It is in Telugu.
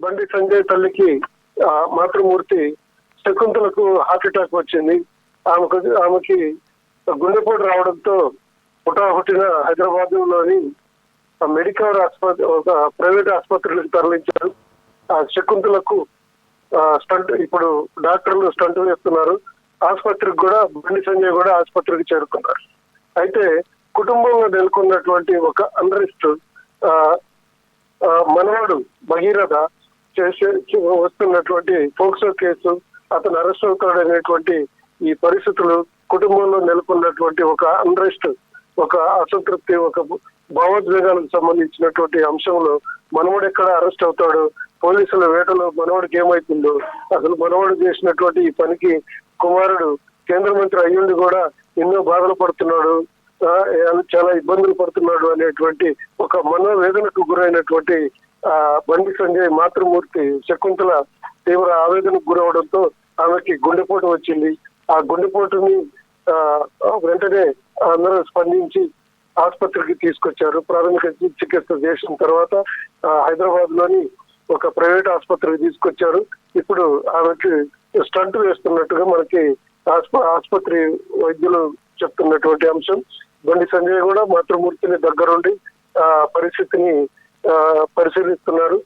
బండి సంజయ్ తల్లికి మాతృమూర్తి శకుంతలకు హార్ట్ అటాక్ వచ్చింది. ఆమెకి గుండెపోటు రావడంతో హుటాహుటిన హైదరాబాద్ లోని మెడికవర్ ఆసుపత్రి, ఒక ప్రైవేట్ ఆసుపత్రికి తరలించారు. ఆ శకుంతలకు స్టంట్, ఇప్పుడు డాక్టర్లు స్టంట్ వేస్తున్నారు. ఆసుపత్రికి కూడా బండి సంజయ్ కూడా ఆసుపత్రికి చేరుకున్నారు. అయితే కుటుంబంలో నెలకొన్నటువంటి ఒక అన్రెస్ట్, మనవాడు భగీరథ చేసే వస్తున్నటువంటి పోక్సో కేసు, అతను అరెస్ట్ అవుతాడనేటువంటి ఈ పరిస్థితులు, కుటుంబంలో నెలకొన్నటువంటి ఒక అన్రెస్ట్, ఒక అసంతృప్తి, ఒక భావోద్వేగాలకు సంబంధించినటువంటి అంశంలో మనవడు ఎక్కడ అరెస్ట్ అవుతాడు, పోలీసుల వేటలో మనవడికి ఏమైతుందో, అసలు మనవడు చేసినటువంటి ఈ పనికి కుమారుడు కేంద్ర మంత్రి అయ్యుండి కూడా ఎన్నో బాధలు పడుతున్నాడు, చాలా ఇబ్బందులు పడుతున్నాడు అనేటువంటి ఒక మనోవేదనకు గురైనటువంటి బండి సంజయ్ మాతృమూర్తి శకుంతల తీవ్ర ఆవేదనకు గురవడంతో ఆమెకి గుండెపోటు వచ్చింది. ఆ గుండెపోటుని వెంటనే అందరూ స్పందించి ఆసుపత్రికి తీసుకొచ్చారు. ప్రాథమిక చికిత్స చేసిన తర్వాత హైదరాబాద్ లోని ఒక ప్రైవేట్ ఆసుపత్రికి తీసుకొచ్చారు. ఇప్పుడు ఆమెకి స్టంట్ వేస్తున్నట్టుగా మనకి ఆసుపత్రి వైద్యులు చెప్తున్నటువంటి అంశం. బండి సంజయ్ కూడా మాతృమూర్తిని దగ్గరుండి పరిస్థితిని పరిశీలిస్తున్నారు.